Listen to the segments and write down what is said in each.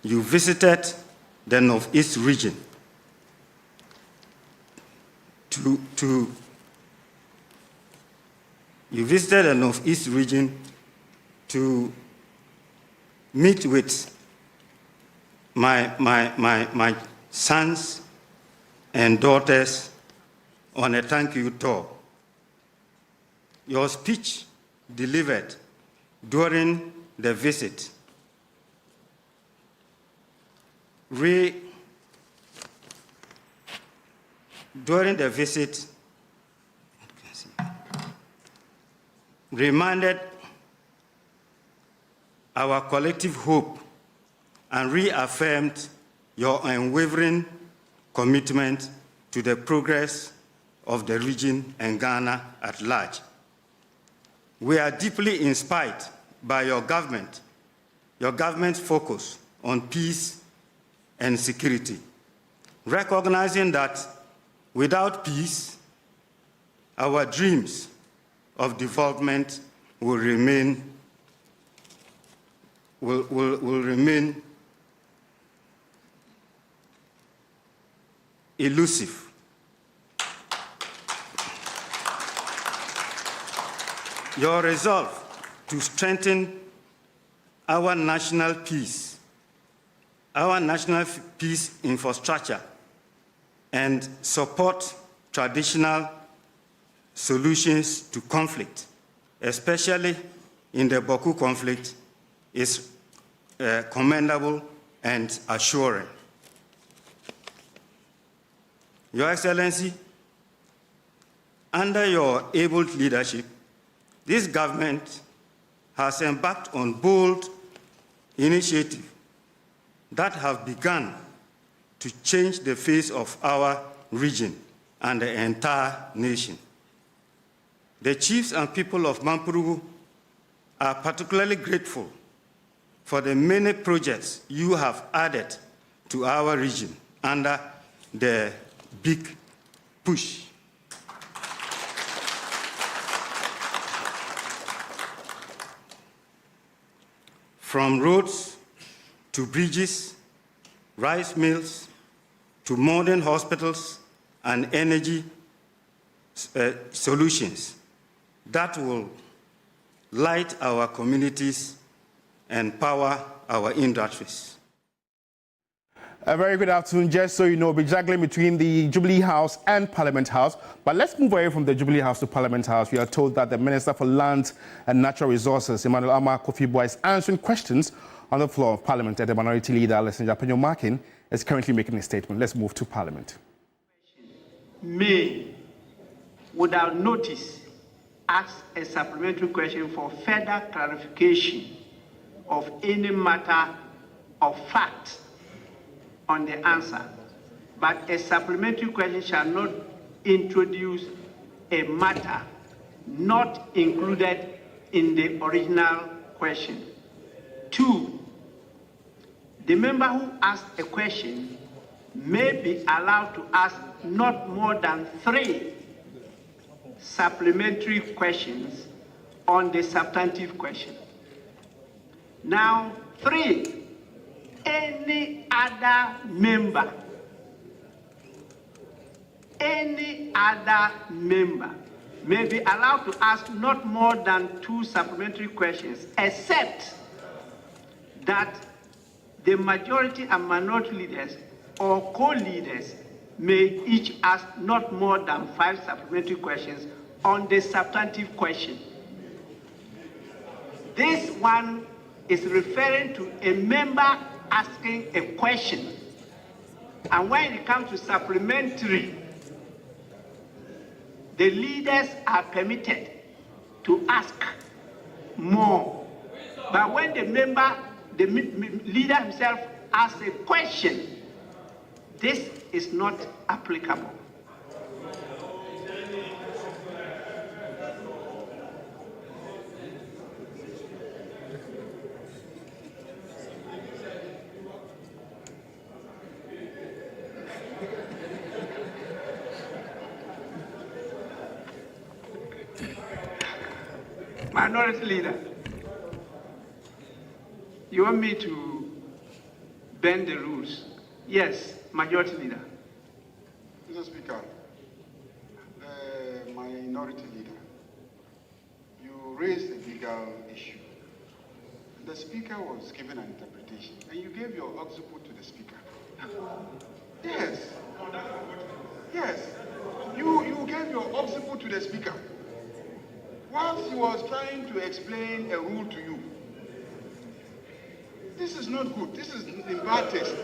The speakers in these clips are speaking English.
you visited the Northeast region to meet with my sons and daughters on a thank you tour. Your speech delivered during the visit reminded our collective hope and reaffirmed your unwavering commitment to the progress of the region and Ghana at large. We are deeply inspired by your government's focus on peace and security, recognizing that without peace, our dreams of development will remain elusive. Your resolve to strengthen our national peace infrastructure and support traditional solutions to conflict, especially in the Baku conflict, is commendable and assuring. Your Excellency, under your able leadership, this government has embarked on bold initiatives that have begun to change the face of our region and the entire nation. The chiefs and people of Mampurugu are particularly grateful for the many projects you have added to our region under the Big Push. From roads to bridges, rice mills, to modern hospitals and energy solutions that will light our communities and power our industries. A very good afternoon. Just so you know, we'll be juggling between the Jubilee House and Parliament House. But let's move away from the Jubilee House to Parliament House. We are told that the Minister for Land and Natural Resources, Emmanuel Ama Kofi-Boa, is answering questions on the floor of Parliament. And the Minority Leader, Alison Japanyo Markin, is currently making a statement. Let's move to Parliament. May, without notice, ask a supplementary question for further clarification of any matter of fact on the answer, but a supplementary question shall not introduce a matter not included in the original question. 2, the member who asks a question may be allowed to ask not more than 3 supplementary questions on the substantive question. Now, 3, any other member may be allowed to ask not more than 2 supplementary questions, except that the majority and minority leaders or co-leaders may each ask not more than 5 supplementary questions on the substantive question. This one is referring to a member asking a question, and when it comes to supplementary, the leaders are permitted to ask more. But when the leader himself asks a question, this is not applicable. Minority Leader, you want me to bend the rules. Yes, Majority Leader. Mr. Speaker, the Minority Leader, you raised a legal issue. The Speaker was given an interpretation, and you gave your occiput to the Speaker. Yes. Yes. You gave your occiput to the Speaker whilst he was trying to explain a rule to you. This is not good. This is in bad taste.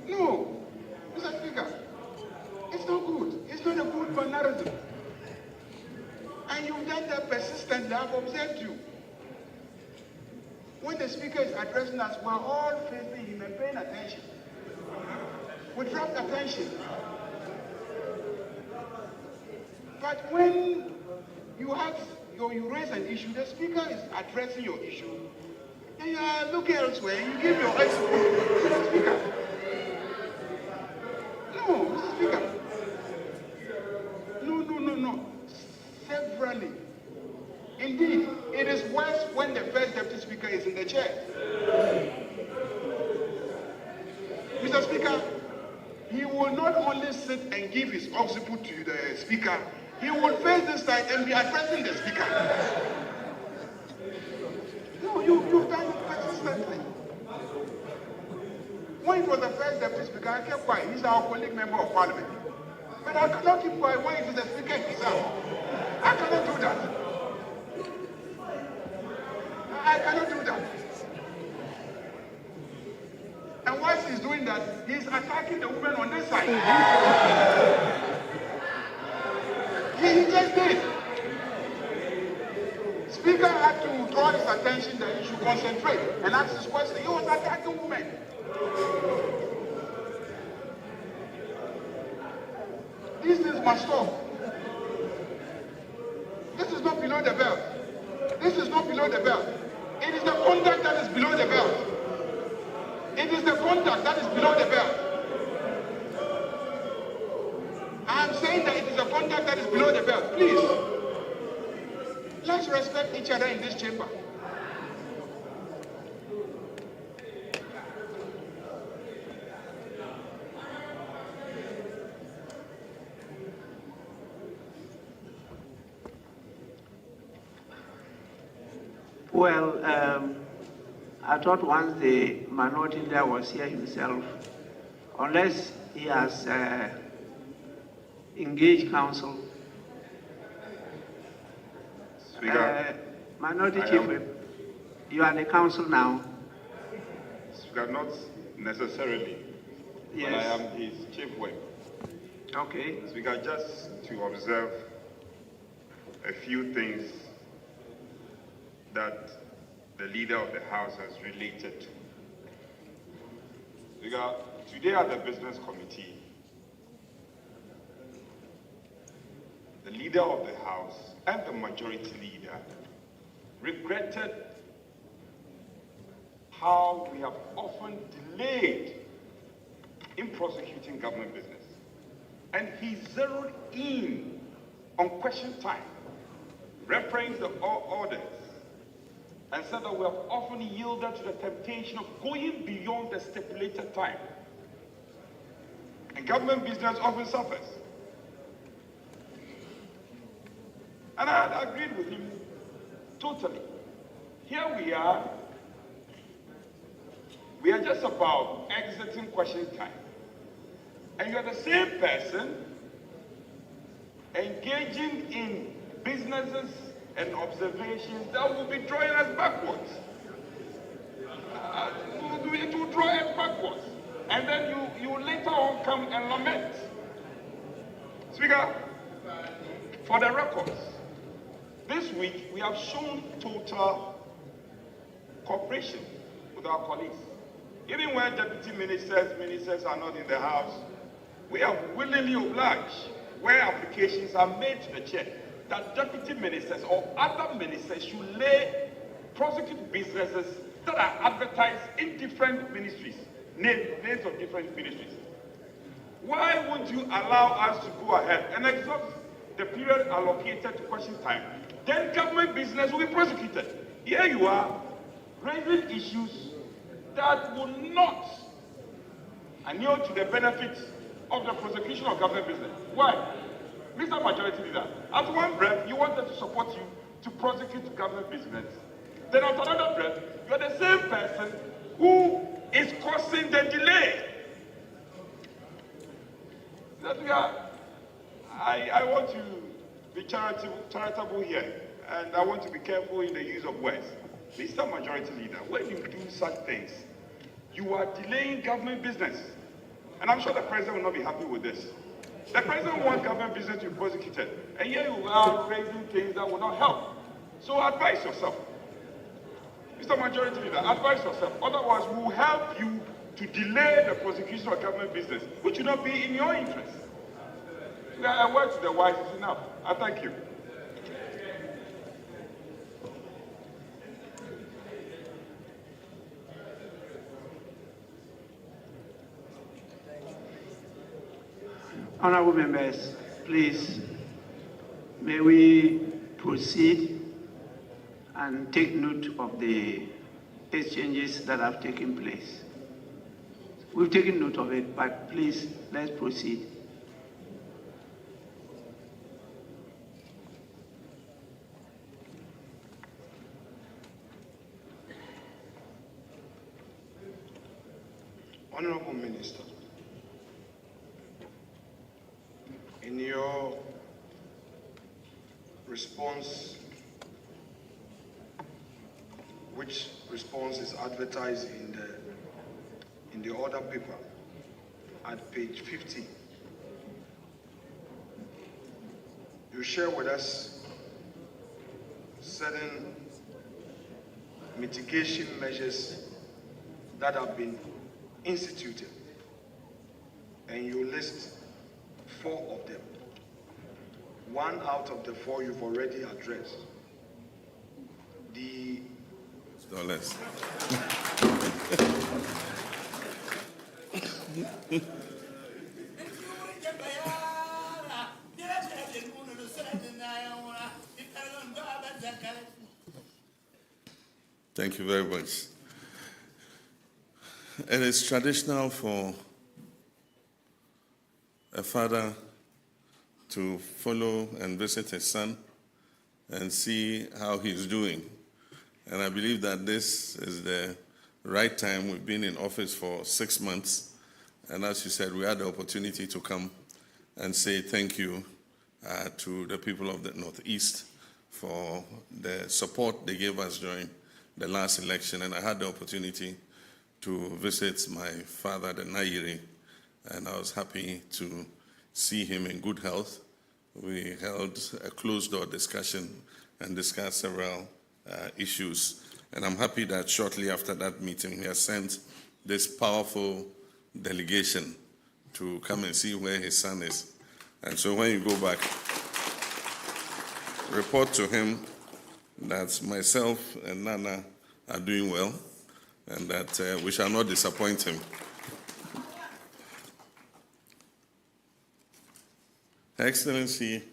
No, Mr. Speaker, it's not good. It's not a good mannerism. And you've done that persistently. I've observed you. When the Speaker is addressing us, we're all facing him and paying attention. With rapt attention. But when you raise an issue, the Speaker is addressing your issue, and you look elsewhere and you give your explanation to the Speaker. No, Mr. Speaker. No. Severally. Indeed, it is worse when the First Deputy Speaker is in the chair. Mr. Speaker, he will not only sit and give his occiput to the Speaker, he will face this side and be addressing the Speaker. No, you've done it persistently. When it was the First Deputy Speaker, I kept quiet. He's our colleague member of Parliament. But I cannot keep quiet when it is the Speaker himself. I cannot do that. I cannot do that. And whilst he's doing that, he's attacking the woman on this side. He just did. Speaker had to draw his attention that he should concentrate and ask his question. He was attacking women. These things must stop. This is not below the belt. This is not below the belt. It is the conduct that is below the belt. It is the conduct that is below the belt. I am saying that it is the conduct that is below the belt. Please, let's respect each other in this chamber. Well, I thought once the Minority Leader was here himself, unless he has engaged counsel. Speaker, Minority Chief Whip, you are the counsel now. Speaker, not necessarily, Yes. but I am his chief whip. Okay. Speaker, just to observe a few things that the leader of the House has related to. Speaker, today at the Business Committee, the leader of the House and the Majority Leader regretted how we have often delayed in prosecuting government business. And he zeroed in on question time, referring to the orders, and said that we have often yielded to the temptation of going beyond the stipulated time. And government business often suffers. And I had agreed with him totally. Here we are just about exiting question time. And you are the same person engaging in businesses and observations that will be drawing us backwards. It will draw us backwards. And then you later on come and lament. Speaker, for the records, this week we have shown total cooperation with our colleagues. Even when deputy ministers are not in the House, we have willingly obliged where applications are made to the chair that deputy ministers or other ministers should prosecute businesses that are advertised in different ministries, names of different ministries. Why won't you allow us to go ahead and exhaust the period allocated to question time? Then government business will be prosecuted. Here you are, raising issues that will not inure to the benefit of the prosecution of government business. Why? Mr. Majority Leader, at one breath, you wanted to support you to prosecute government business. Then at another breath, you are the same person who is causing the delay. I want to be charitable here, and I want to be careful in the use of words. Mr. Majority Leader, when you do such things, you are delaying government business. And I'm sure the president will not be happy with this. The president wants government business to be prosecuted, and here you are raising things that will not help. So advise yourself. Mr. Majority Leader, advise yourself. Otherwise, we will help you to delay the prosecution of government business, which will not be in your interest. A word to the wise is enough. I thank you. Honorable members, please, may we proceed and take note of the exchanges that have taken place. We've taken note of it, but please, let's proceed. Honorable Minister, in your response, which response is advertised in the order paper at page 50, you share with us certain mitigation measures that have been instituted, and you list 4 of them. 1 out of the 4 you've already addressed. Dollars. Thank you very much. It is traditional for a father to follow and visit his son and see how he's doing. And I believe that this is the right time. We've been in office for 6 months. And as you said, we had the opportunity to come and say thank you to the people of the Northeast for the support they gave us during the last election. And I had the opportunity to visit my father, the Nairi, and I was happy to see him in good health. We held a closed-door discussion and discussed several issues. And I'm happy that shortly after that meeting, he has sent this powerful delegation to come and see where his son is. And so when you go back, report to him that myself and Nana are doing well, and that we shall not disappoint him. Her Excellency,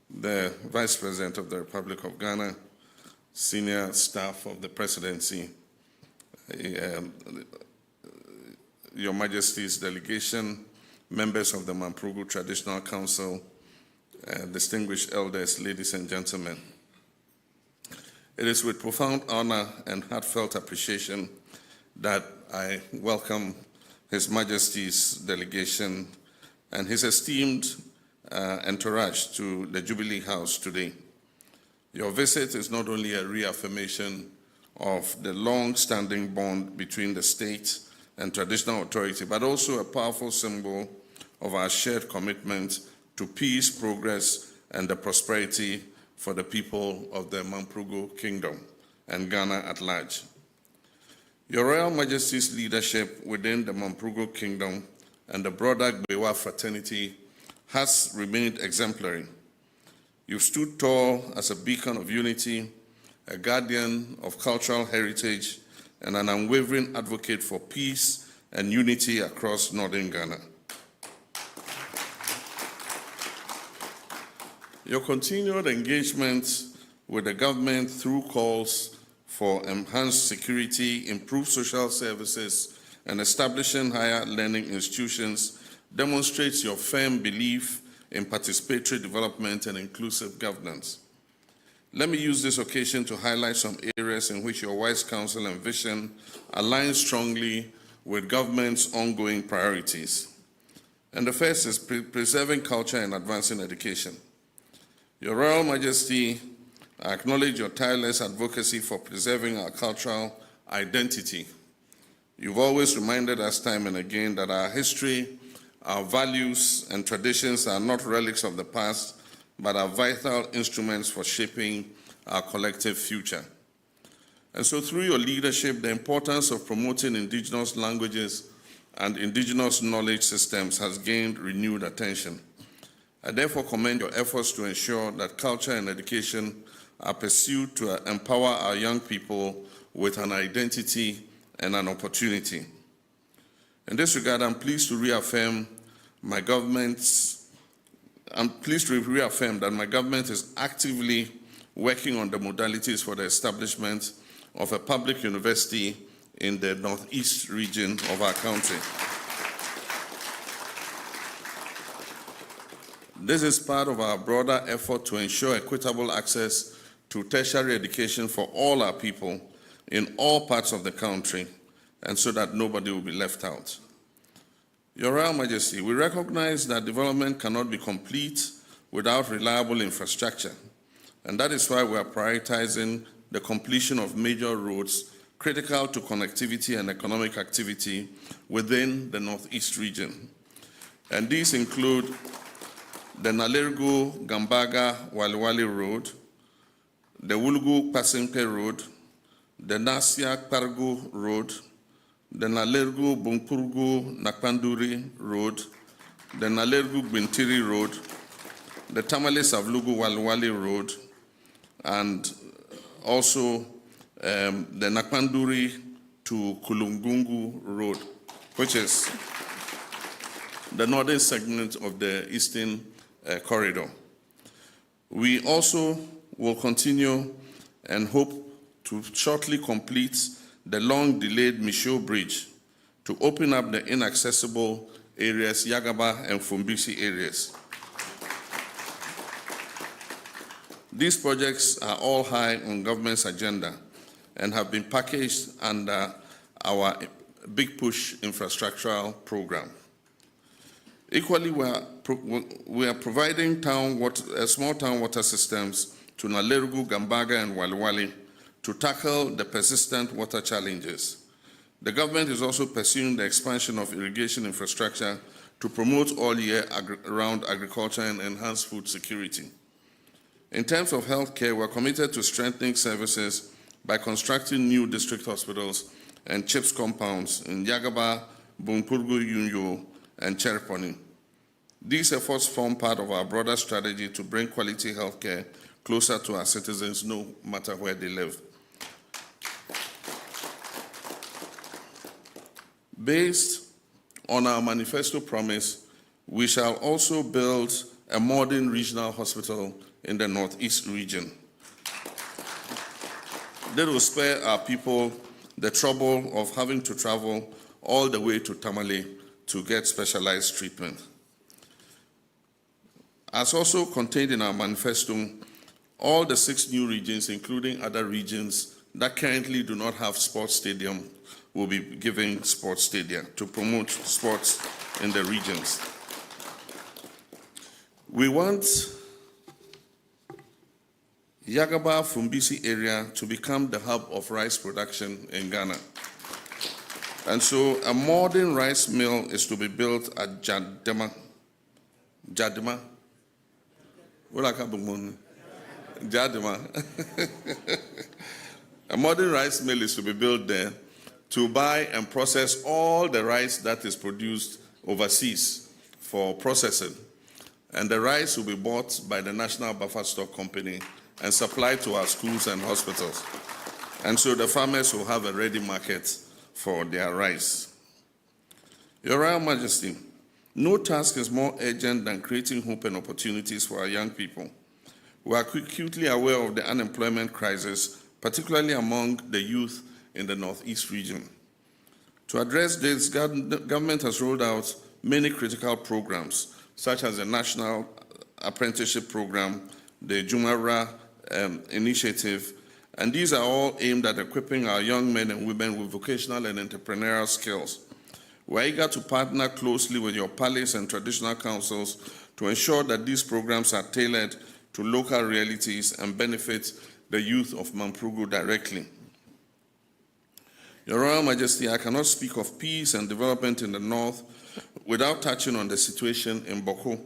the Vice President of the Republic of Ghana, senior staff of the Presidency, Your Majesty's delegation, members of the Mamprugu Traditional Council, distinguished elders, ladies and gentlemen. It is with profound honor and heartfelt appreciation that I welcome His Majesty's delegation and his esteemed entourage to the Jubilee House today. Your visit is not only a reaffirmation of the long-standing bond between the state and traditional authority, but also a powerful symbol of our shared commitment to peace, progress, and the prosperity for the people of the Mamprugu Kingdom and Ghana at large. Your Royal Majesty's leadership within the Mamprugu Kingdom and the broader Gbewa fraternity has remained exemplary. You've stood tall as a beacon of unity, a guardian of cultural heritage, and an unwavering advocate for peace and unity across northern Ghana. Your continued engagement with the government through calls for enhanced security, improved social services, and establishing higher learning institutions demonstrates your firm belief in participatory development and inclusive governance. Let me use this occasion to highlight some areas in which your wise counsel and vision align strongly with government's ongoing priorities. And the first is preserving culture and advancing education. Your Royal Majesty, I acknowledge your tireless advocacy for preserving our cultural identity. You've always reminded us time and again that our history, our values and traditions are not relics of the past, but are vital instruments for shaping our collective future. And so through your leadership, the importance of promoting indigenous languages and indigenous knowledge systems has gained renewed attention. I therefore commend your efforts to ensure that culture and education are pursued to empower our young people with an identity and an opportunity. In this regard, I'm pleased to reaffirm that my government is actively working on the modalities for the establishment of a public university in the northeast region of our country. This is part of our broader effort to ensure equitable access to tertiary education for all our people in all parts of the country, and so that nobody will be left out. Your Royal Majesty, we recognize that development cannot be complete without reliable infrastructure, and that is why we are prioritizing the completion of major roads critical to connectivity and economic activity within the Northeast region. And these include the Nalergo-Gambaga-Waliwali Road, the Wulgu-Pasimpe Road, the Nasia-Pargu Road, the Nalergo-Bumpurgu-Nakpanduri Road, the Nalergo-Bintiri Road, the Tamale-Savlugu-Waliwali Road, and also the Nakpanduri to Kulungungu Road, which is the northern segment of the Eastern Corridor. We also will continue and hope to shortly complete the long-delayed Misho Bridge to open up the inaccessible areas, Yagaba and Fumbisi areas. These projects are all high on government's agenda and have been packaged under our Big Push infrastructural program. Equally, we are providing small town water systems to Nalergu, Gambaga, and Waliwali to tackle the persistent water challenges. The government is also pursuing the expansion of irrigation infrastructure to promote all year-round agriculture and enhance food security. In terms of healthcare, we're committed to strengthening services by constructing new district hospitals and CHIPS compounds in Yagaba, Bumpurgu, Yunyo, and Chereponi. These efforts form part of our broader strategy to bring quality healthcare closer to our citizens, no matter where they live. Based on our manifesto promise, we shall also build a modern regional hospital in the Northeast region. That will spare our people the trouble of having to travel all the way to Tamale to get specialized treatment. As also contained in our manifesto, all the 6 new regions, including other regions that currently do not have sports stadium, will be given sports stadia to promote sports in the regions. We want Yagaba Fumbisi area to become the hub of rice production in Ghana. And so a modern rice mill is to be built at Jadema. A modern rice mill is to be built there to buy and process all the rice that is produced overseas for processing. And the rice will be bought by the National Buffer Stock Company and supplied to our schools and hospitals. And so the farmers will have a ready market for their rice. Your Royal Majesty, no task is more urgent than creating hope and opportunities for our young people. We are acutely aware of the unemployment crisis, particularly among the youth in the Northeast region. To address this, government has rolled out many critical programs, such as the National Apprenticeship Program, the Jumara Initiative, and these are all aimed at equipping our young men and women with vocational and entrepreneurial skills. We're eager to partner closely with your palace and traditional councils to ensure that these programs are tailored to local realities and benefit the youth of Mamprugu directly. Your Royal Majesty, I cannot speak of peace and development in the north without touching on the situation in Boko.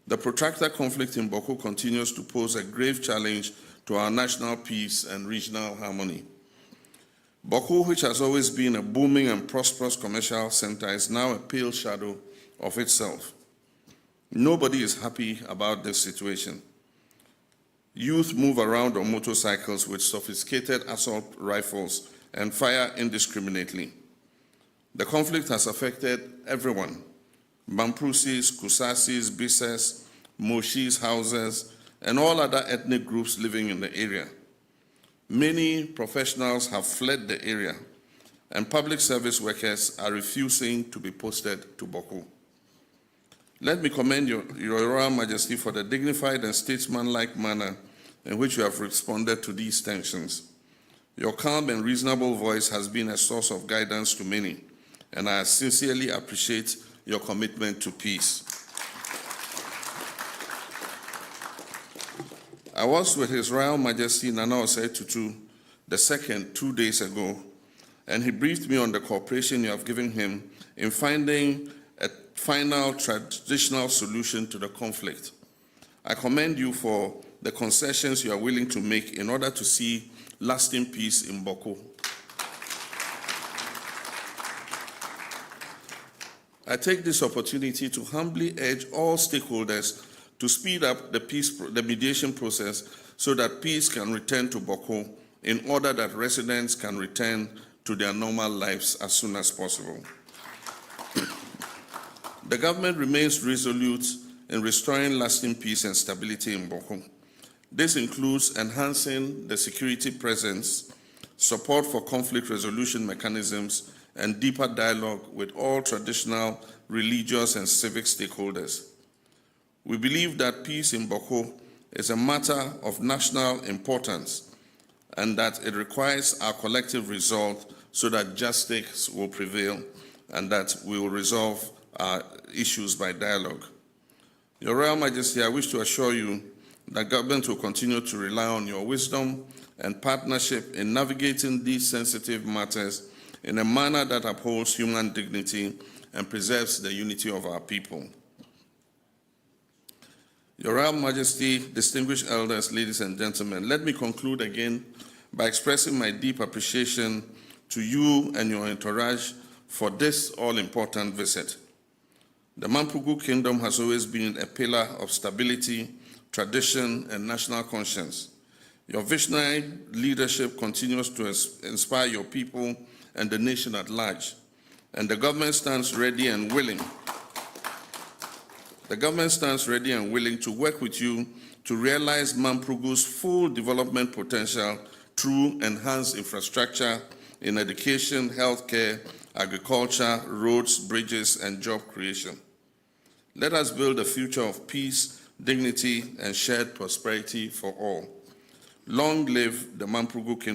The protracted conflict in Boko continues to pose a grave challenge to our national peace and regional harmony. Boko, which has always been a booming and prosperous commercial center, is now a pale shadow of itself. Nobody is happy about this situation. Youth move around on motorcycles with sophisticated assault rifles and fire indiscriminately. The conflict has affected everyone: Bamprusis, Kusasis, Bises, Moshis, Hausas, and all other ethnic groups living in the area. Many professionals have fled the area, and public service workers are refusing to be posted to Boko. Let me commend your Royal Majesty for the dignified and statesmanlike manner in which you have responded to these tensions. Your calm and reasonable voice has been a source of guidance to many, and I sincerely appreciate your commitment to peace. I was with His Royal Majesty Nana Osei Tutu II 2 days ago, and he briefed me on the cooperation you have given him in finding a final traditional solution to the conflict. I commend you for the concessions you are willing to make in order to see lasting peace in Boko. I take this opportunity to humbly urge all stakeholders to speed up the mediation process so that peace can return to Boko in order that residents can return to their normal lives as soon as possible. The government remains resolute in restoring lasting peace and stability in Boko. This includes enhancing the security presence, support for conflict resolution mechanisms, and deeper dialogue with all traditional, religious, and civic stakeholders. We believe that peace in Boko is a matter of national importance and that it requires our collective resolve so that justice will prevail and that we will resolve our issues by dialogue. Your Royal Majesty, I wish to assure you that government will continue to rely on your wisdom and partnership in navigating these sensitive matters in a manner that upholds human dignity and preserves the unity of our people. Your Royal Majesty, distinguished elders, ladies and gentlemen, let me conclude again by expressing my deep appreciation to you and your entourage for this all-important visit. The Mamprugu Kingdom has always been a pillar of stability, tradition, and national conscience. Your visionary leadership continues to inspire your people and the nation at large, and the government stands ready and willing. The government stands ready and willing to work with you to realize Mamprugu's full development potential through enhanced infrastructure in education, healthcare, agriculture, roads, bridges, and job creation. Let us build a future of peace, dignity, and shared prosperity for all. Long live the Mamprugu Kingdom.